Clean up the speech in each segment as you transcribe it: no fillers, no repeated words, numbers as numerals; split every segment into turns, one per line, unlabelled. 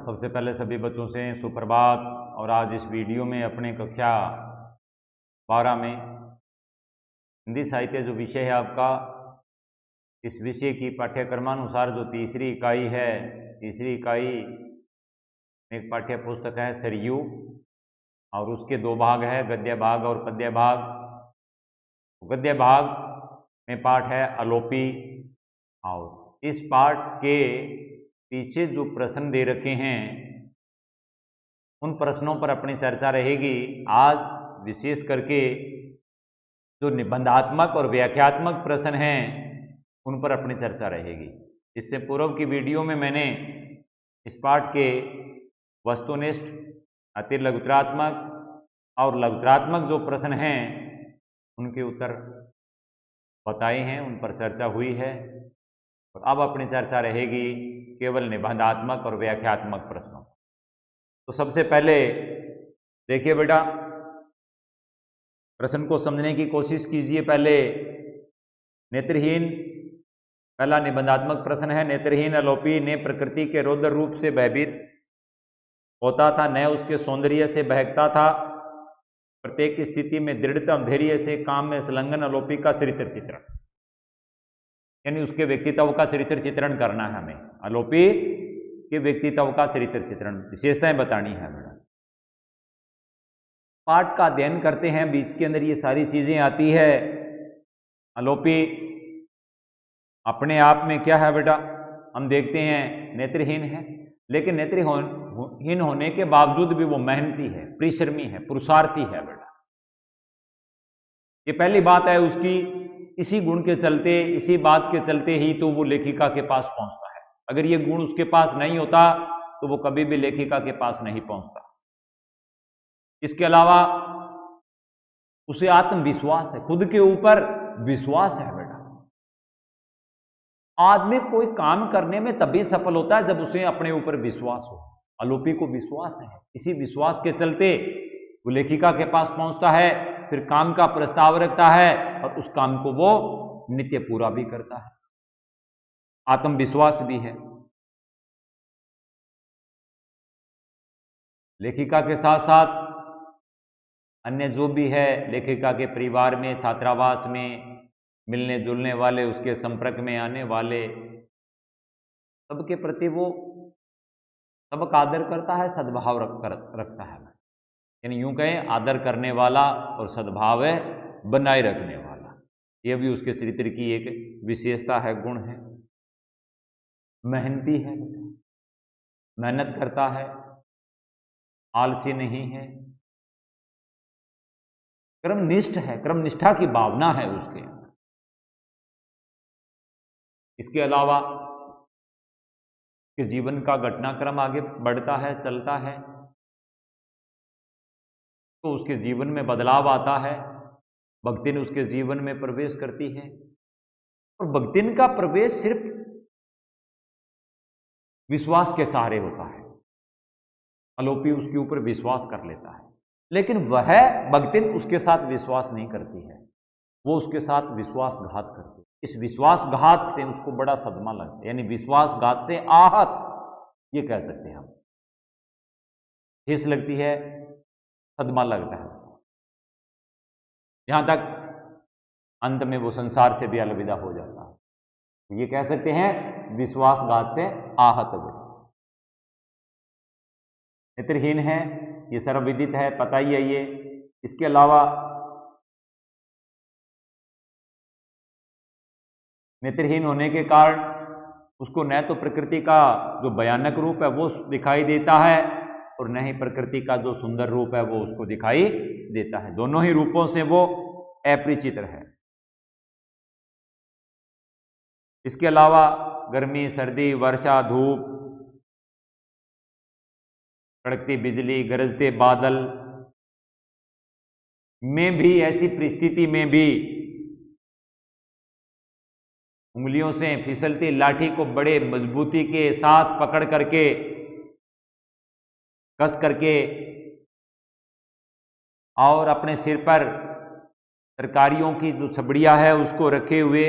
सबसे पहले सभी बच्चों से सुप्रभात। और आज इस वीडियो में अपने कक्षा 12 में हिंदी साहित्य जो विषय है आपका, इस विषय की पाठ्यक्रमानुसार जो तीसरी इकाई है, तीसरी इकाई एक पाठ्य पुस्तक है सरयू, और उसके दो भाग है, गद्य भाग और पद्य भाग। गद्य भाग में पाठ है अलोपी, और इस पाठ के पीछे जो प्रश्न दे रखे हैं उन प्रश्नों पर अपनी चर्चा रहेगी। आज विशेष करके जो निबंधात्मक और व्याख्यात्मक प्रश्न हैं उन पर अपनी चर्चा रहेगी। इससे पूर्व की वीडियो में मैंने इस पाठ के वस्तुनिष्ठ, अति लघुतरात्मक और लघुतरात्मक जो प्रश्न हैं उनके उत्तर बताए हैं, उन पर चर्चा हुई है। और अब अपनी चर्चा रहेगी केवल निबंधात्मक और व्याख्यात्मक प्रश्नों। तो सबसे पहले देखिए बेटा, प्रश्न को समझने की कोशिश कीजिए। पहले नेत्रहीन, पहला निबंधात्मक प्रश्न है, नेत्रहीन अलोपी ने प्रकृति के रौद्र रूप से भयभीत होता था, न उसके सौंदर्य से बहकता था। प्रत्येक स्थिति में दृढ़ता धैर्य से काम में संलग्न अलोपी का चरित्र चित्रण, यानी उसके व्यक्तित्व का चरित्र चित्रण करना है हमें। अलोपी के व्यक्तित्व का चरित्र चित्रण, विशेषताएं बतानी है मैडम। पाठ का अध्ययन करते हैं, बीच के अंदर ये सारी चीजें आती है। अलोपी अपने आप में क्या है बेटा, हम देखते हैं नेत्रहीन है, लेकिन नेत्रहीन होने के बावजूद भी वो मेहनती है, परिश्रमी है, पुरुषार्थी है बेटा। ये पहली बात है उसकी। इसी गुण के चलते, इसी बात के चलते ही तो वो लेखिका के पास पहुंचता है। अगर ये गुण उसके पास नहीं होता तो वो कभी भी लेखिका के पास नहीं पहुंचता। इसके अलावा उसे आत्मविश्वास है, खुद के ऊपर विश्वास है बेटा। आदमी कोई काम करने में तभी सफल होता है जब उसे अपने ऊपर विश्वास हो। अलोपी को विश्वास है, इसी विश्वास के चलते वो लेखिका के पास पहुंचता है, फिर काम का प्रस्ताव रखता है और उस काम को वो नित्य पूरा भी करता है। आत्मविश्वास भी है। लेखिका के साथ साथ अन्य जो भी है, लेखिका के परिवार में, छात्रावास में मिलने जुलने वाले, उसके संपर्क में आने वाले, सबके प्रति वो सबका आदर करता है, सद्भाव रखता है। यानी यूं कहें, आदर करने वाला और सद्भाव बनाए रखने वाला, यह भी उसके चरित्र की एक विशेषता है, गुण है। मेहनती है, मेहनत करता है, आलसी नहीं है, क्रमनिष्ठ है, क्रमनिष्ठा की भावना है उसके अंदर। इसके अलावा कि जीवन का घटनाक्रम आगे बढ़ता है, चलता है, तो उसके जीवन में बदलाव आता है। भक्तिन उसके जीवन में प्रवेश करती है, और भक्तिन का प्रवेश सिर्फ विश्वास के सहारे होता है। अलोपी उसके ऊपर विश्वास कर लेता है, लेकिन वह भक्तिन उसके साथ विश्वास नहीं करती है, वो उसके साथ विश्वासघात करती है। इस विश्वासघात से उसको बड़ा सदमा लगता है, यानी विश्वासघात से आहत, ये कह सकते हैं हम। ठेस लगती है, सदमा लगता है, यहां तक अंत में वो संसार से भी अलविदा हो जाता है। तो ये कह सकते हैं विश्वासघात से आहत हो। नेत्रहीन है, ये सर्वविदित है, पता ही है ये। इसके अलावा नेत्रहीन होने के कारण उसको न तो प्रकृति का जो भयानक रूप है वो दिखाई देता है, और न ही प्रकृति का जो सुंदर रूप है वो उसको दिखाई देता है। दोनों ही रूपों से वो अपरिचित है। इसके अलावा गर्मी, सर्दी, वर्षा, धूप, कड़कती बिजली, गरजते बादल में भी, ऐसी परिस्थिति में भी उंगलियों से फिसलती लाठी को बड़े मजबूती के साथ पकड़ करके, कस करके, और अपने सिर पर तरकारियों की जो छबड़िया है उसको रखे हुए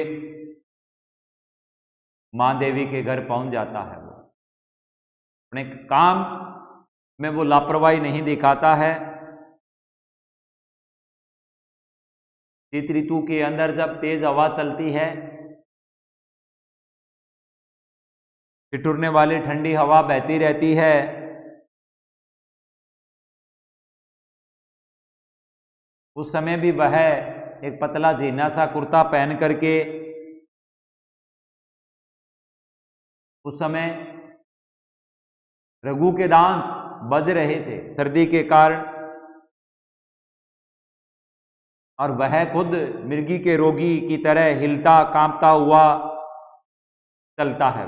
मां देवी के घर पहुंच जाता है वो। अपने काम में वो लापरवाही नहीं दिखाता है। शीत ऋतु के अंदर जब तेज हवा चलती है, ठिठुरने वाली ठंडी हवा बहती रहती है, उस समय भी वह एक पतला झीना सा कुर्ता पहन करके उस समय रघु के दांत बज रहे थे सर्दी के कारण, और वह खुद मिर्गी के रोगी की तरह हिलता कांपता हुआ चलता है।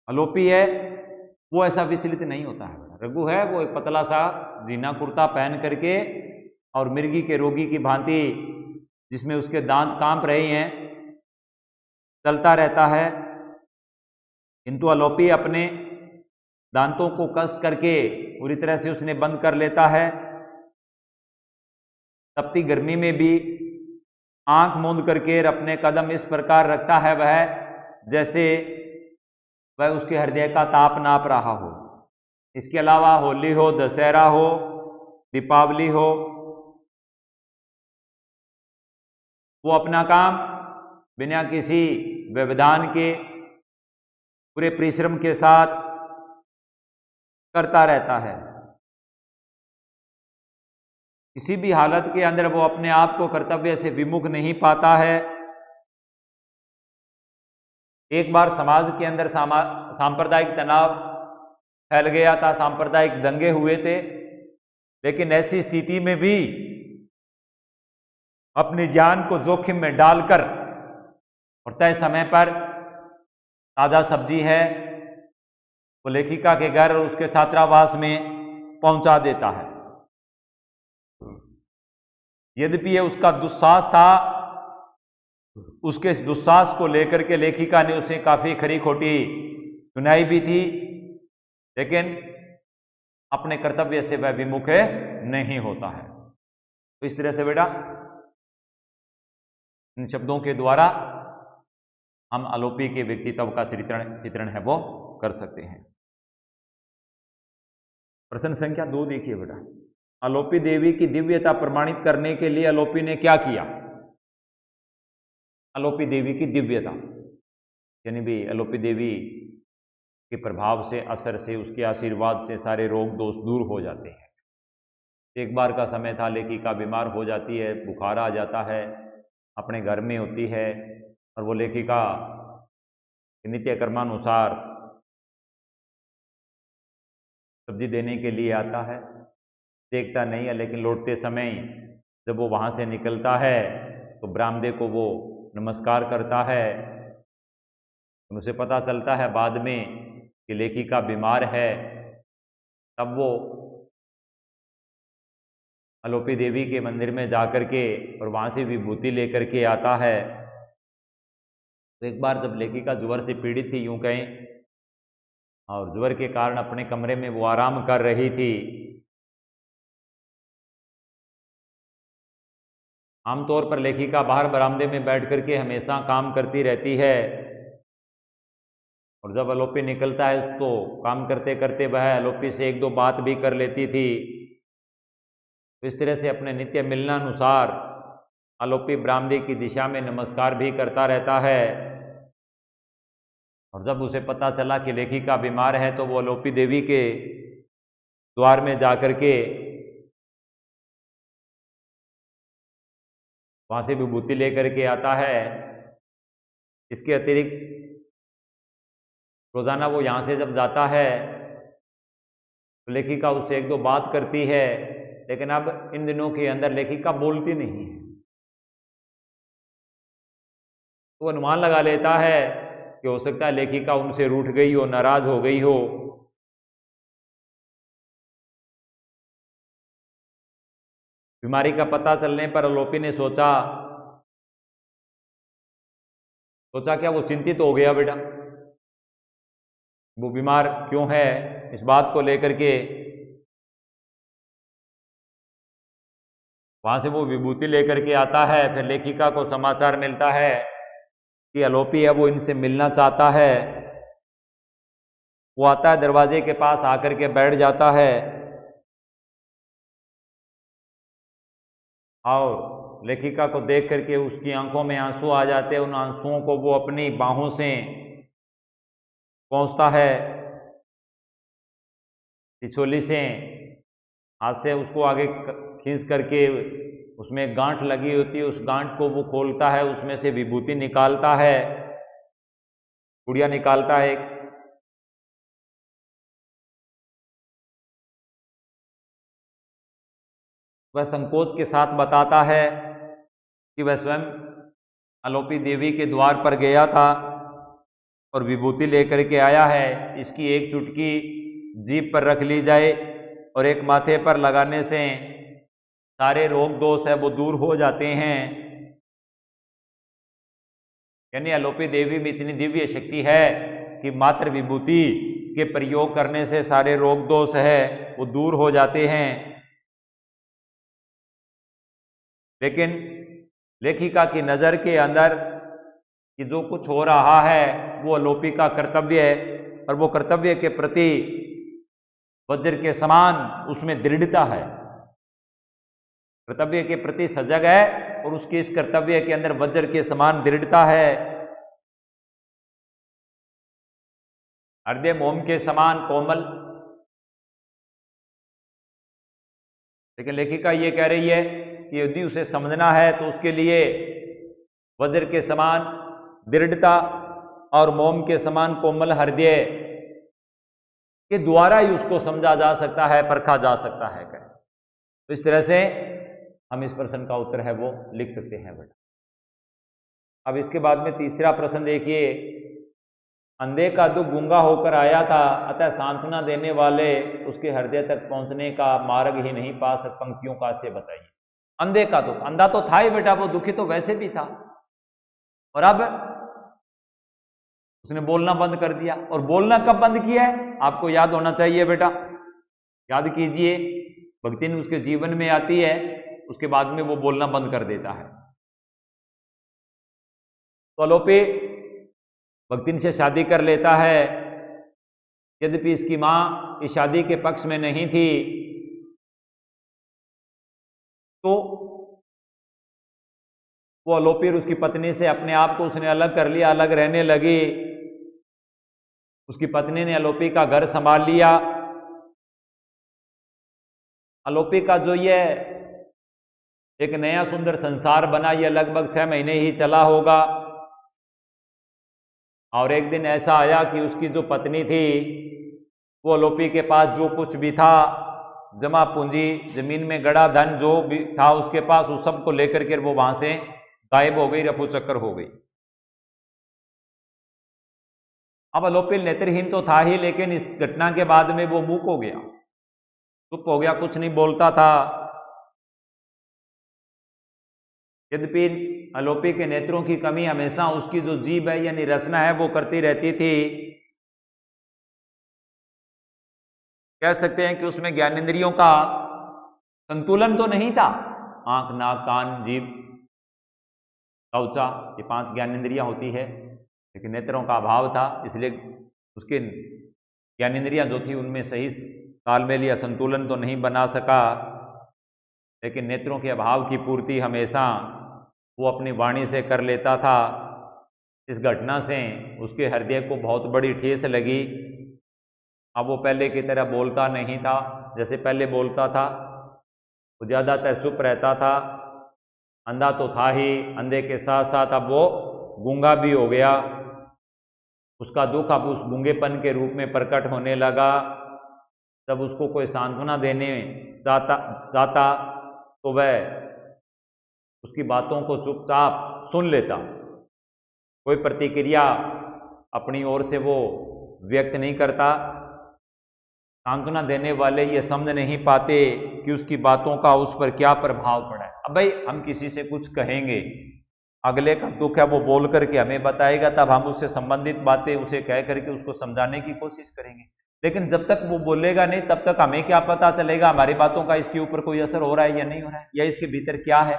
अलोपी है वो ऐसा विचलित नहीं होता है। रघु है वो एक पतला सा जीना कुर्ता पहन करके और मिर्गी के रोगी की भांति जिसमें उसके दांत कांप रहे हैं चलता रहता है। किंतु अलोपी अपने दांतों को कस करके पूरी तरह से उसने बंद कर लेता है। तपती गर्मी में भी आंख मूंद करके अपने कदम इस प्रकार रखता है वह जैसे वह उसके हृदय का ताप नाप रहा हो। इसके अलावा होली हो, दशहरा हो, दीपावली हो, वो अपना काम बिना किसी व्यवधान के पूरे परिश्रम के साथ करता रहता है। किसी भी हालत के अंदर वो अपने आप को कर्तव्य से विमुख नहीं पाता है। एक बार समाज के अंदर सांप्रदायिक तनाव फैल गया था, सांप्रदायिक दंगे हुए थे, लेकिन ऐसी स्थिति में भी अपनी जान को जोखिम में डालकर और तय समय पर ताजा सब्जी है वो लेखिका के घर और उसके छात्रावास में पहुंचा देता है। यद्यपि ये उसका दुस्साहस था, उसके इस दुस्साहस को लेकर के लेखिका ने उसे काफी खरी खोटी सुनाई भी थी, लेकिन अपने कर्तव्य से वह विमुख नहीं होता है। तो इस तरह से बेटा इन शब्दों के द्वारा हम अलोपी के व्यक्तित्व का चित्रण है वो कर सकते हैं। प्रश्न संख्या 2 देखिए बेटा, अलोपी देवी की दिव्यता प्रमाणित करने के लिए अलोपी ने क्या किया? अलोपी देवी की दिव्यता यानी भी अलोपी देवी के प्रभाव से, असर से, उसके आशीर्वाद से सारे रोग दोष दूर हो जाते हैं। एक बार का समय था, लेखिका बीमार हो जाती है, बुखार आ जाता है, अपने घर में होती है और वो लेखिका नित्य कर्मानुसार सब्जी देने के लिए आता है, देखता नहीं है, लेकिन लौटते समय जब वो वहाँ से निकलता है तो ब्राह्मदेव को वो नमस्कार करता है। उसे पता चलता है बाद में कि लेखिका बीमार है, तब वो अलोपी देवी के मंदिर में जाकर के और वहाँ से विभूति लेकर के आता है। तो एक बार जब लेखिका ज्वर से पीड़ित थी यूं कहें, और ज्वर के कारण अपने कमरे में वो आराम कर रही थी, आमतौर पर लेखिका बाहर बरामदे में बैठ करके हमेशा काम करती रहती है, और जब अलोपी निकलता है तो काम करते करते वह अलोपी से 1-2 बात भी कर लेती थी। तो इस तरह से अपने नित्य मिलनानुसार अलोपी बरामदे की दिशा में नमस्कार भी करता रहता है। और जब उसे पता चला कि लेखिका बीमार है तो वो अलोपी देवी के द्वार में जाकर के वहाँ से विभूति लेकर के आता है। इसके अतिरिक्त रोजाना वो यहाँ से जब जाता है तो लेखिका उससे 1-2 बात करती है, लेकिन अब इन दिनों के अंदर लेखिका बोलती नहीं है। वो अनुमान लगा लेता है कि हो सकता है लेखिका उनसे रूठ गई हो, नाराज हो गई हो। बीमारी का पता चलने पर अलोपी ने सोचा क्या वो चिंतित हो गया बेटा, वो बीमार क्यों है, इस बात को लेकर के वहां से वो विभूति लेकर के आता है। फिर लेखिका को समाचार मिलता है कि अलोपी है वो इनसे मिलना चाहता है। वो आता है दरवाजे के पास आकर के बैठ जाता है और लेखिका को देख करके उसकी आंखों में आंसू आ जाते हैं। उन आंसुओं को वो अपनी बाहों से पहुंचता है, छिछोली से हाथ से उसको आगे खींच करके उसमें गांठ लगी होती है, उस गांठ को वो खोलता है, उसमें से विभूति निकालता है, गुड़िया निकालता है एक। वह संकोच के साथ बताता है कि वह स्वयं आलोपी देवी के द्वार पर गया था और विभूति लेकर के आया है। इसकी एक चुटकी जीभ पर रख ली जाए और एक माथे पर लगाने से सारे रोग दोष है वो दूर हो जाते हैं। यानी आलोपी देवी में इतनी दिव्य शक्ति है कि मात्र विभूति के प्रयोग करने से सारे रोग दोष है वो दूर हो जाते हैं। लेकिन लेखिका की नज़र के अंदर कि जो कुछ हो रहा है वो आलोपी का कर्तव्य है और वो कर्तव्य के प्रति वज्र के समान उसमें दृढ़ता है, कर्तव्य के प्रति सजग है और उसके इस कर्तव्य के अंदर वज्र के समान दृढ़ता है। हृदय मोम के समान कोमल। लेकिन लेखिका ये कह रही है कि यदि उसे समझना है तो उसके लिए वज्र के समान दृढ़ता और मोम के समान कोमल हृदय के द्वारा ही उसको समझा जा सकता है, परखा जा सकता है। तो इस तरह से हम इस प्रश्न का उत्तर है वो लिख सकते हैं बेटा। अब इसके बाद में तीसरा प्रश्न देखिए, अंधे का दुख गूंगा होकर आया था, अतः सांत्वना देने वाले उसके हृदय तक पहुंचने का मार्ग ही नहीं पा सक, पंक्तियों का से बताइए। अंधे का दुख, अंधा तो था ही बेटा, वो दुखी तो वैसे भी था और अब उसने बोलना बंद कर दिया। और बोलना कब बंद किया है आपको याद होना चाहिए बेटा, याद कीजिए। भक्ति उसके जीवन में आती है, उसके बाद में वो बोलना बंद कर देता है। तो आलोपी भक्तिन से शादी कर लेता है, यद्यपि इसकी मां इस शादी के पक्ष में नहीं थी। तो वो आलोपी और उसकी पत्नी से अपने आप को उसने अलग कर लिया, अलग रहने लगी। उसकी पत्नी ने आलोपी का घर संभाल लिया। आलोपी का जो ये एक नया सुंदर संसार बना, ये लगभग 6 महीने ही चला होगा। और एक दिन ऐसा आया कि उसकी जो पत्नी थी वो आलोपी के पास जो कुछ भी था, जमा पूंजी, जमीन में गड़ा धन जो भी था उसके पास, उस सब को लेकर के वो वहां से गायब हो गई, रफू चक्कर हो गई। अब आलोपी नेत्रहीन तो था ही, लेकिन इस घटना के बाद में वो मूक हो गया, चुप हो गया, कुछ नहीं बोलता था। यद्यपि आलोपी के नेत्रों की कमी हमेशा उसकी जो जीभ है यानी रचना है वो करती रहती थी। कह सकते हैं कि उसमें ज्ञानेंद्रियों का संतुलन तो नहीं था। आंख, नाक, कान, जीभ, त्वचा, ये 5 ज्ञानेंद्रियां होती है, लेकिन नेत्रों का अभाव था, इसलिए उसके ज्ञानेंद्रियां जो थी उनमें सही तालमेल या संतुलन तो नहीं बना सका। लेकिन नेत्रों के अभाव की पूर्ति हमेशा वो अपनी वाणी से कर लेता था। इस घटना से उसके हृदय को बहुत बड़ी ठेस लगी। अब वो पहले की तरह बोलता नहीं था, जैसे पहले बोलता था वो ज़्यादातर चुप रहता था। अंधा तो था ही, अंधे के साथ साथ अब वो गूंगा भी हो गया। उसका दुख अब उस गूंगेपन के रूप में प्रकट होने लगा। जब उसको कोई सांत्वना देने चाहता तो वह उसकी बातों को चुपचाप सुन लेता, कोई प्रतिक्रिया अपनी ओर से वो व्यक्त नहीं करता। सांत्वना देने वाले ये समझ नहीं पाते कि उसकी बातों का उस पर क्या प्रभाव पड़ा है। अब भाई हम किसी से कुछ कहेंगे, अगले का दुख है वो बोल करके हमें बताएगा, तब हम उससे संबंधित बातें उसे कह करके उसको समझाने की कोशिश करेंगे। लेकिन जब तक वो बोलेगा नहीं तब तक हमें क्या पता चलेगा हमारी बातों का इसके ऊपर कोई असर हो रहा है या नहीं हो रहा है, या इसके भीतर क्या है।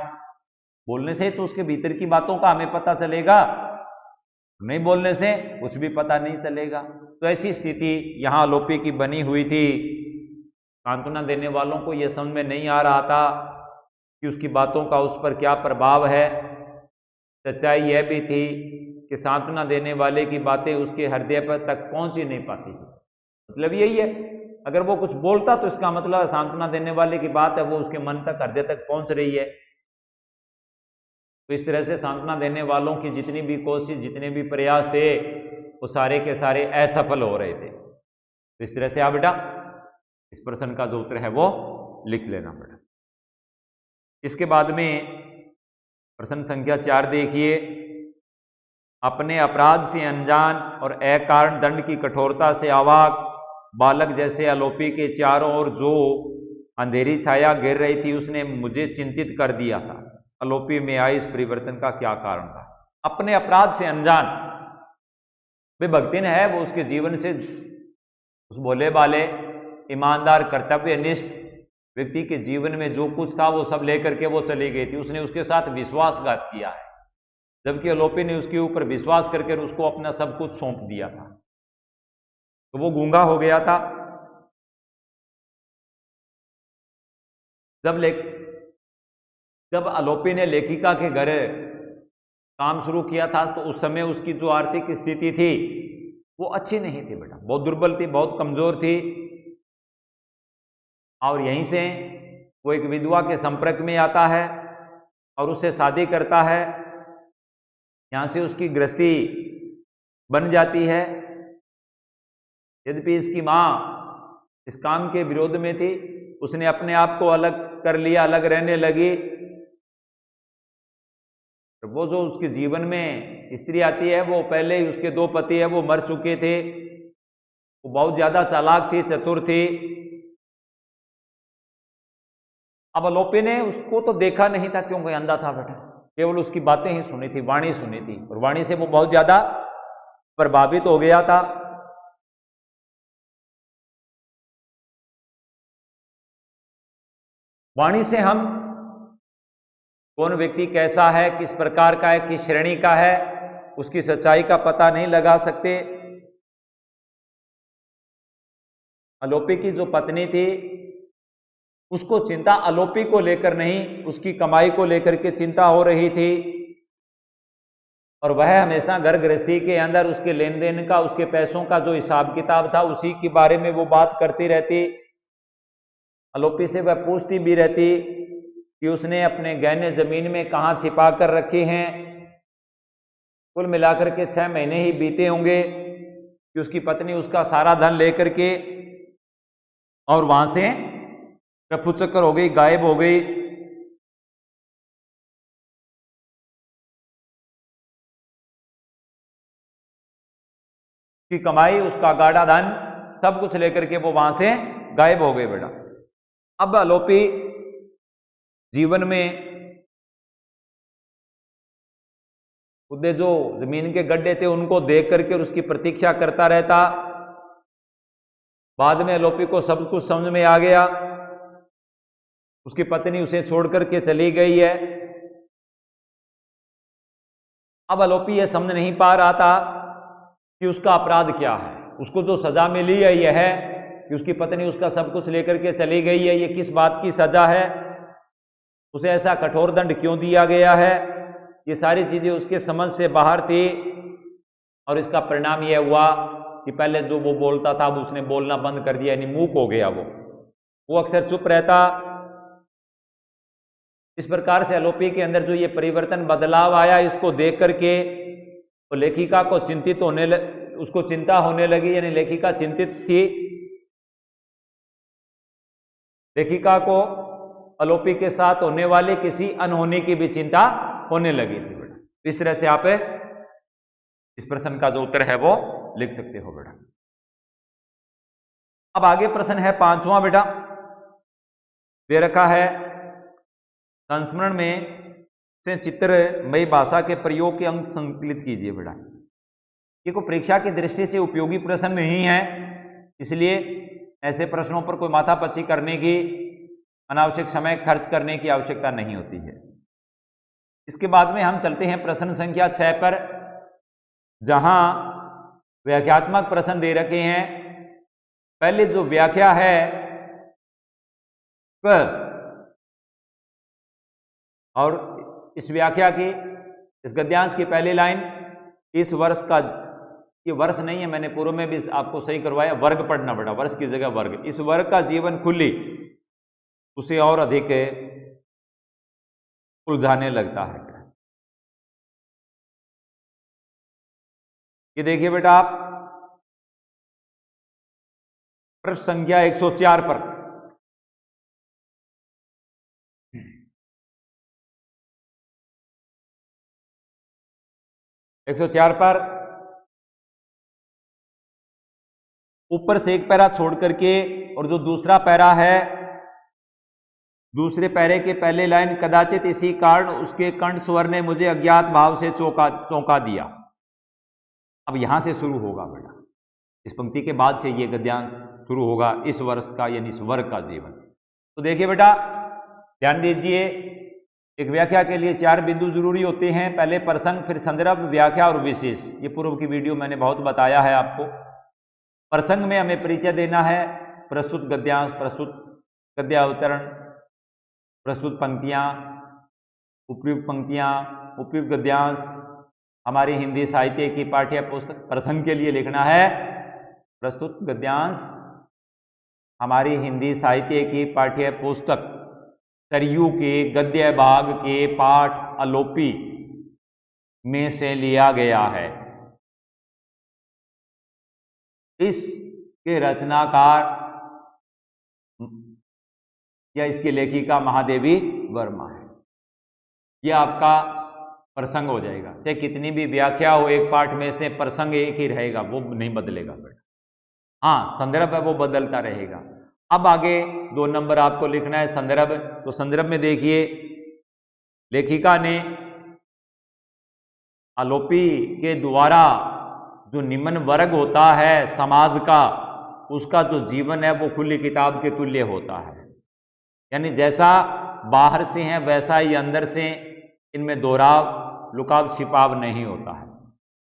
बोलने से तो उसके भीतर की बातों का हमें पता चलेगा, नहीं बोलने से कुछ भी पता नहीं चलेगा। तो ऐसी स्थिति यहाँ अलोपी की बनी हुई थी। सांत्वना देने वालों को यह समझ में नहीं आ रहा था कि उसकी बातों का उस पर क्या प्रभाव है। सच्चाई यह भी थी कि सांत्वना देने वाले की बातें उसके हृदय पर तक पहुंच ही नहीं पाती थी। मतलब यही है, अगर वो कुछ बोलता तो इसका मतलब सांत्वना देने वाले की बात है वो उसके मन तक, हृदय तक पहुंच रही है। तो इस तरह से सांत्वना देने वालों की जितनी भी कोशिश, जितने भी प्रयास थे, वो सारे के सारे असफल हो रहे थे। तो इस तरह से आप बेटा इस प्रश्न का जो उत्तर है वो लिख लेना बेटा। इसके बाद में प्रश्न संख्या 4 देखिए। अपने अपराध से अनजान और अकारण दंड की कठोरता से अवाक बालक जैसे अलोपी के चारों ओर जो अंधेरी छाया गिर रही थी उसने मुझे चिंतित कर दिया था। अलोपी में आए इस परिवर्तन का क्या कारण था? अपने अपराध से अनजान, वे भक्तिन है, वो उसके जीवन से उस भोले भाले ईमानदार कर्तव्यनिष्ठ व्यक्ति के जीवन में जो कुछ था वो सब लेकर के वो चली गई थी। उसने उसके साथ विश्वासघात किया है, जबकि अलोपी ने उसके ऊपर विश्वास करके उसको अपना सब कुछ सौंप दिया था। तो वो गूंगा हो गया था। जब अलोपी ने लेखिका के घर काम शुरू किया था तो उस समय उसकी जो आर्थिक स्थिति थी वो अच्छी नहीं थी बेटा, बहुत दुर्बल थी, बहुत कमजोर थी। और यहीं से वो एक विधवा के संपर्क में आता है और उससे शादी करता है। यहां से उसकी गृहस्थी बन जाती है। यद्यपि इसकी मां इस काम के विरोध में थी, उसने अपने आप को अलग कर लिया, अलग रहने लगी। तो वो जो उसके जीवन में स्त्री आती है, वो पहले ही उसके 2 पति है वो मर चुके थे। वो बहुत ज्यादा चालाक थी, चतुर थी। अब अलोपी ने उसको तो देखा नहीं था क्योंकि अंधा था बेटा, केवल उसकी बातें ही सुनी थी, वाणी सुनी थी, और वाणी से वो बहुत ज्यादा प्रभावित हो गया था। वाणी से हम कौन व्यक्ति कैसा है, किस प्रकार का है, किस श्रेणी का है, उसकी सच्चाई का पता नहीं लगा सकते। अलोपी की जो पत्नी थी उसको चिंता अलोपी को लेकर नहीं, उसकी कमाई को लेकर के चिंता हो रही थी। और वह हमेशा घर गृहस्थी के अंदर उसके लेन देन का, उसके पैसों का जो हिसाब किताब था उसी के बारे में वो बात करती रहती। अलोपी से वह पूछती भी रहती कि उसने अपने गहने जमीन में कहाँ छिपा कर रखे हैं। कुल मिलाकर के 6 महीने ही बीते होंगे कि उसकी पत्नी उसका सारा धन लेकर के और वहां से रफू चक्कर हो गई, गायब हो गई। की कमाई, उसका गाढ़ा धन, सब कुछ लेकर के वो वहां से गायब हो गए बेटा। अब अलोपी जीवन में खुद जो जमीन के गड्ढे थे उनको देख करके उसकी प्रतीक्षा करता रहता। बाद में अलोपी को सब कुछ समझ में आ गया, उसकी पत्नी उसे छोड़ करके चली गई है। अब अलोपी यह समझ नहीं पा रहा था कि उसका अपराध क्या है। उसको जो सजा मिली है यह है कि उसकी पत्नी उसका सब कुछ लेकर के चली गई है। ये किस बात की सजा है, उसे ऐसा कठोर दंड क्यों दिया गया है, ये सारी चीजें उसके समझ से बाहर थी। और इसका परिणाम यह हुआ कि पहले जो वो बोलता था अब उसने बोलना बंद कर दिया, यानी मूक हो गया। वो अक्सर चुप रहता। इस प्रकार से अलोपी के अंदर जो ये परिवर्तन, बदलाव आया, इसको देख करके तो लेखिका को उसको चिंता होने लगी, यानी लेखिका चिंतित थी। लेखिका को अलोपी के साथ होने वाले किसी अनहोनी की भी चिंता होने लगी थी बेटा। इस तरह से आप इस प्रश्न का जो उत्तर है वो लिख सकते हो बेटा। अब आगे प्रश्न है 5वां बेटा, दे रखा है संस्मरण में से चित्रमयी भाषा के प्रयोग के अंक संकलित कीजिए बेटा। ये कोई परीक्षा की दृष्टि से उपयोगी प्रश्न नहीं है, इसलिए ऐसे प्रश्नों पर कोई माथापच्ची करने की, अनावश्यक समय खर्च करने की आवश्यकता नहीं होती है। इसके बाद में हम चलते हैं प्रश्न संख्या 6 पर, जहां व्याख्यात्मक प्रश्न दे रखे हैं। पहले जो व्याख्या है और इस व्याख्या की, इस गद्यांश की पहली लाइन, इस वर्ष का, ये वर्ष नहीं है, मैंने पूर्व में भी आपको सही करवाया, वर्ग पढ़ना पड़ा, वर्ष की जगह वर्ग। इस वर्ग का जीवन खुली उसे और अधिक उलझाने लगता है। ये देखिए बेटा आप प्रश्न संख्या 104 पर, ऊपर से एक पैरा छोड़ करके, और जो दूसरा पैरा है, दूसरे पैरे के पहले लाइन, कदाचित इसी कारण उसके कंठ स्वर ने मुझे अज्ञात भाव से चौंका दिया। अब यहां से शुरू होगा बेटा, इस पंक्ति के बाद से ये गद्यांश शुरू होगा, इस वर्ष का यानी इस वर्ग का जीवन। तो देखिए बेटा ध्यान दीजिए, एक व्याख्या के लिए 4 बिंदु जरूरी होते हैं। पहले प्रसंग, फिर संदर्भ, व्याख्या और विशेष। ये पूर्व की वीडियो मैंने बहुत बताया है आपको। प्रसंग में हमें परिचय देना है, प्रस्तुत गद्यांश, प्रस्तुत गद्यावतरण, प्रस्तुत पंक्तियां, उपयुक्त पंक्तियां, उपयुक्त गद्यांश, हमारी हिंदी साहित्य की पाठ्य पुस्तक। प्रसंग के लिए लिखना है प्रस्तुत गद्यांश हमारी हिंदी साहित्य की पाठ्य पुस्तक सरयू के गद्य भाग के पाठ अलोपी में से लिया गया है। इसके रचनाकार या इसकी लेखिका महादेवी वर्मा है। यह आपका प्रसंग हो जाएगा। चाहे कितनी भी व्याख्या हो एक पाठ में से, प्रसंग एक ही रहेगा, वो नहीं बदलेगा बेटा। हाँ, संदर्भ है वो बदलता रहेगा। अब आगे 2 नंबर आपको लिखना है संदर्भ। तो संदर्भ में देखिए, लेखिका ने अलोपी के द्वारा जो निम्न वर्ग होता है समाज का, उसका जो जीवन है वो खुली किताब के तुल्य होता है। यानी जैसा बाहर से है वैसा ही अंदर से, इनमें दोहराव लुकाव छिपाव नहीं होता है।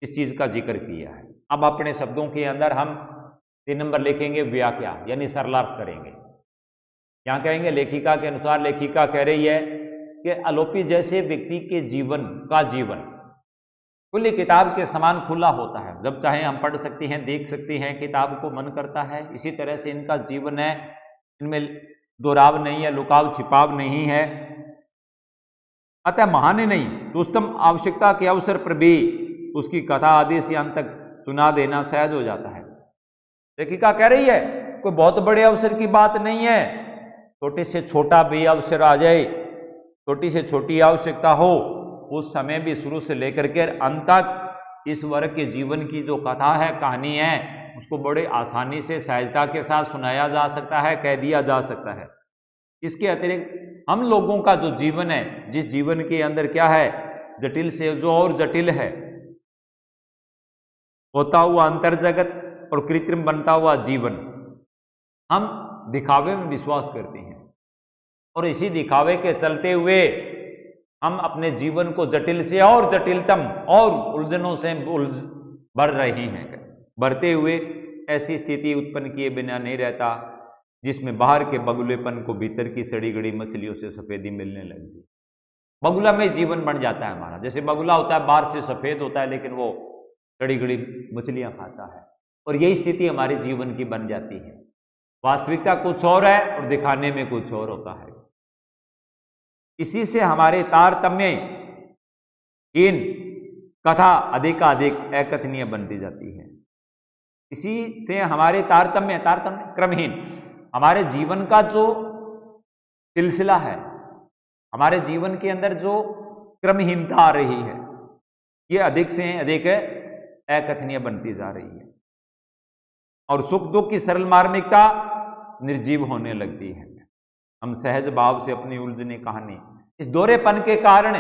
इस चीज का जिक्र किया है। अब अपने शब्दों के अंदर हम 3 नंबर लिखेंगे व्याख्या, यानी सरलार्थ करेंगे। यहां कहेंगे लेखिका के अनुसार, लेखिका कह रही है कि अलोपी जैसे व्यक्ति के जीवन का जीवन खुली किताब के समान खुला होता है। जब चाहे हम पढ़ सकते हैं, देख सकते हैं, किताब को मन करता है। इसी तरह से इनका जीवन है, इनमें दोहराव नहीं है, लुकाव छिपाव नहीं है। अतः महाने नहीं, दुष्टम आवश्यकता के अवसर पर भी उसकी कथा आदि से अंत तक सुना देना सहज हो जाता है। लेखिका कह रही है कोई बहुत बड़े अवसर की बात नहीं है, छोटे से छोटा भी अवसर आ जाए, छोटी से छोटी आवश्यकता हो, उस समय भी शुरू से लेकर के अंत तक इस वर्ग के जीवन की जो कथा है, कहानी है, उसको बड़े आसानी से सहजता के साथ सुनाया जा सकता है, कह दिया जा सकता है। इसके अतिरिक्त हम लोगों का जो जीवन है, जिस जीवन के अंदर क्या है, जटिल से जो और जटिल है, होता हुआ अंतर जगत और कृत्रिम बनता हुआ जीवन, हम दिखावे में विश्वास करते हैं और इसी दिखावे के चलते हुए हम अपने जीवन को जटिल से और जटिलतम और उलझनों से भर रहे हैं। बढ़ते हुए ऐसी स्थिति उत्पन्न किए बिना नहीं रहता जिसमें बाहर के बगुलेपन को भीतर की सड़ी गड़ी मछलियों से सफेदी मिलने लगती। बगुला में जीवन बन जाता है हमारा। जैसे बगुला होता है बाहर से सफेद होता है लेकिन वो सड़ी गड़ी मछलियां खाता है, और यही स्थिति हमारे जीवन की बन जाती है। वास्तविकता कुछ और है और दिखाने में कुछ और होता है। इसी से हमारे तारतम्य इन कथा अधिकाधिक अकथनीय बनती जाती है। इसी से हमारे तारतम्य क्रमहीन, हमारे जीवन का जो सिलसिला है, हमारे जीवन के अंदर जो क्रमहीनता आ रही है, ये अधिक से अधिक अकथनीय बनती जा रही है और सुख दुख की सरल मार्मिकता निर्जीव होने लगती है। हम सहज भाव से अपनी उलझनी कहानी, इस दोहरेपन के कारण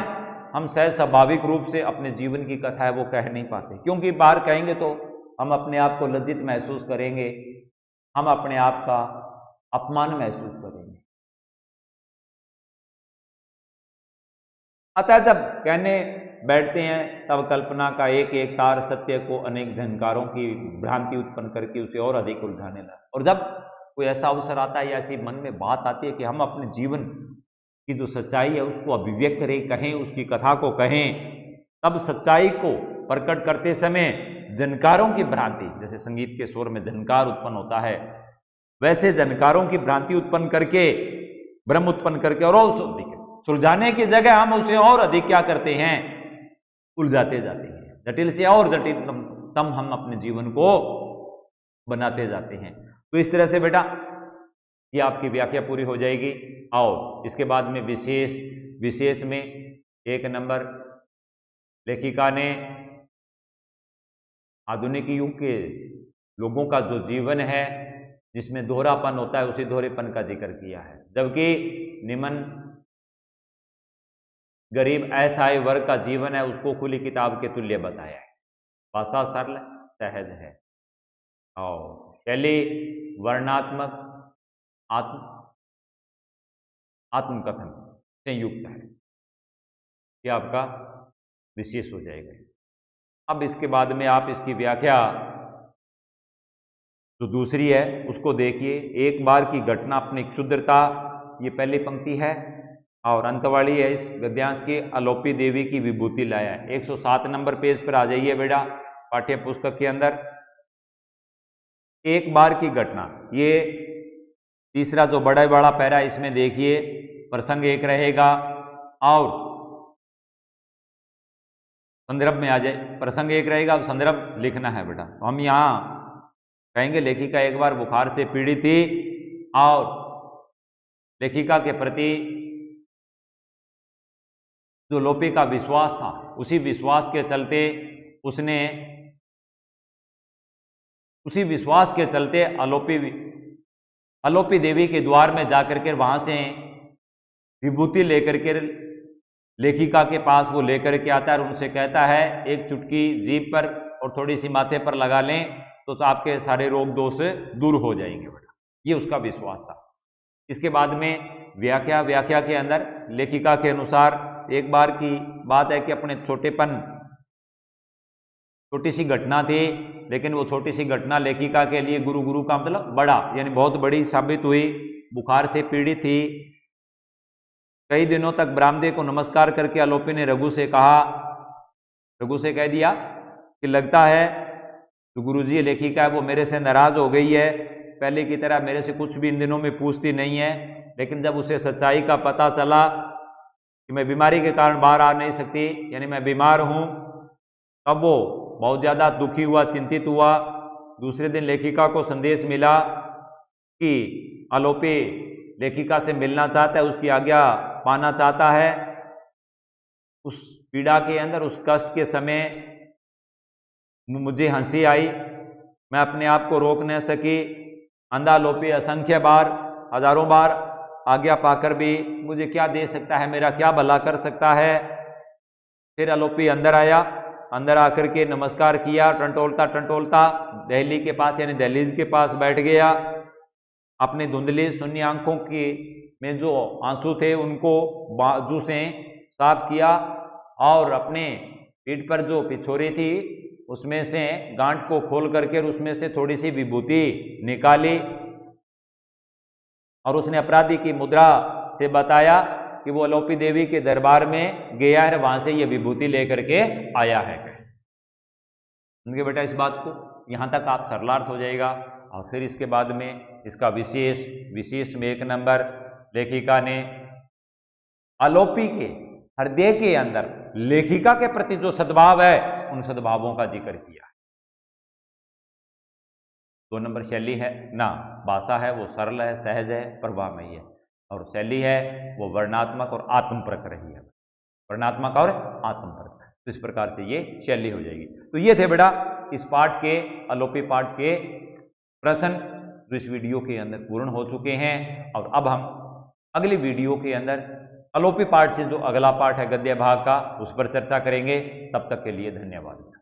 हम सहज स्वाभाविक रूप से अपने जीवन की कथा है वो कह नहीं पाते, क्योंकि बाहर कहेंगे तो हम अपने आप को लज्जित महसूस करेंगे, हम अपने आप का अपमान महसूस करेंगे। अतः जब कहने बैठते हैं, तब कल्पना का एक एक तार सत्य को अनेक झनकारों की भ्रांति उत्पन्न करके उसे और अधिक उलझाने लगा। और जब कोई ऐसा अवसर आता है या ऐसी मन में बात आती है कि हम अपने जीवन की जो सच्चाई है उसको अभिव्यक्त कहें, उसकी कथा को कहें, तब सच्चाई को प्रकट करते समय झनकारों की भ्रांति, जैसे संगीत के स्वर में झनकार उत्पन्न होता है, वैसे झनकारों की भ्रांति उत्पन्न करके, भ्रम उत्पन्न करके और सुलझाने की जगह हम उसे और अधिक क्या करते हैं, उलझाते जाते हैं, जटिल से और जटिलतम हम अपने जीवन को बनाते जाते हैं। तो इस तरह से बेटा ये आपकी व्याख्या पूरी हो जाएगी। आओ इसके बाद में विशेष में 1 नंबर, लेखिका ने आधुनिक युग के लोगों का जो जीवन है जिसमें दोहरापन होता है, उसी दोहरेपन का जिक्र किया है, जबकि निम्न गरीब असहाय वर्ग का जीवन है उसको खुली किताब के तुल्य बताया है। भाषा सरल सहज है और शैली वर्णात्मक आत्मकथन से युक्त है। ये आपका विशेष हो जाएगा। अब इसके बाद में आप इसकी व्याख्या जो दूसरी है उसको देखिए। एक बार की घटना अपनी क्षुद्रता, ये पहली पंक्ति है, और अंतवाली है इस गद्यांश की, अलोपी देवी की विभूति लाया है। 107 नंबर पेज पर आ जाइए बेटा पाठ्य पुस्तक के अंदर। एक बार की घटना, ये तीसरा जो बड़ा पैरा इसमें देखिए, प्रसंग एक रहेगा और संदर्भ में आ जाए, प्रसंग एक रहेगा, संदर्भ लिखना है बेटा। तो हम यहाँ कहेंगे लेखिका एक बार बुखार से पीड़ित थी और लेखिका के प्रति जो लोपी का विश्वास था, उसी विश्वास के चलते अलोपी देवी के द्वार में जाकर के वहां से विभूति लेकर के लेखिका के पास वो लेकर के आता है और उनसे कहता है एक चुटकी जीभ पर और थोड़ी सी माथे पर लगा लें तो आपके सारे रोग दोष दूर हो जाएंगे बेटा। ये उसका विश्वास था। इसके बाद में व्याख्या के अंदर लेखिका के अनुसार एक बार की बात है कि अपने छोटी सी घटना थी, लेकिन वो छोटी सी घटना लेखिका के लिए गुरु का मतलब बड़ा, यानी बहुत बड़ी साबित हुई। बुखार से पीड़ित थी, कई दिनों तक बरामदे को नमस्कार करके अलोपी ने रघु से कह दिया कि लगता है तो गुरुजी लेखिका है वो मेरे से नाराज हो गई है, पहले की तरह मेरे से कुछ भी इन दिनों में पूछती नहीं है। लेकिन जब उसे सच्चाई का पता चला कि मैं बीमारी के कारण बाहर आ नहीं सकती, यानी मैं बीमार हूं, तब वो बहुत ज़्यादा दुखी हुआ, चिंतित हुआ। दूसरे दिन लेखिका को संदेश मिला कि अलोपी लेखिका से मिलना चाहता है, उसकी आज्ञा पाना चाहता है। उस पीड़ा के अंदर, उस कष्ट के समय मुझे हंसी आई, मैं अपने आप को रोक न सकी। अंधा लोपी असंख्य बार, हजारों बार आज्ञा पाकर भी मुझे क्या दे सकता है, मेरा क्या भला कर सकता है। फिर अलोपी अंदर आया, अंदर आकर के नमस्कार किया, टंटोलता दहली के पास यानी दहलीज के पास बैठ गया। अपनी धुंधली शून्य आंखों की में जो आंसू थे उनको बाजू से साफ किया और अपने पीठ पर जो पिछोरी थी उसमें से गांठ को खोल करके उसमें से थोड़ी सी विभूति निकाली और उसने अपराधी की मुद्रा से बताया कि वो अलोपी देवी के दरबार में गया है, वहां से ये विभूति लेकर के आया है। उनके बेटा इस बात को यहां तक आप सरलार्थ हो जाएगा। और फिर इसके बाद में इसका विशेष में 1 नंबर, लेखिका ने अलोपी के हृदय के अंदर लेखिका के प्रति जो सद्भाव है उन सद्भावों का जिक्र किया। 2 नंबर शैली है ना, भाषा है वो सरल है, सहज है, प्रभावमयी है, और शैली है वो वर्णात्मक और आत्मपरक रही है, वर्णात्मक और आत्मपरक। तो इस प्रकार से ये शैली हो जाएगी। तो ये थे बेटा इस पाठ के, अलोपी पाठ के प्रश्न जो इस वीडियो के अंदर पूर्ण हो चुके हैं। और अब हम अगली वीडियो के अंदर अलोपी पाठ से जो अगला पाठ है गद्य भाग का, उस पर चर्चा करेंगे। तब तक के लिए धन्यवाद।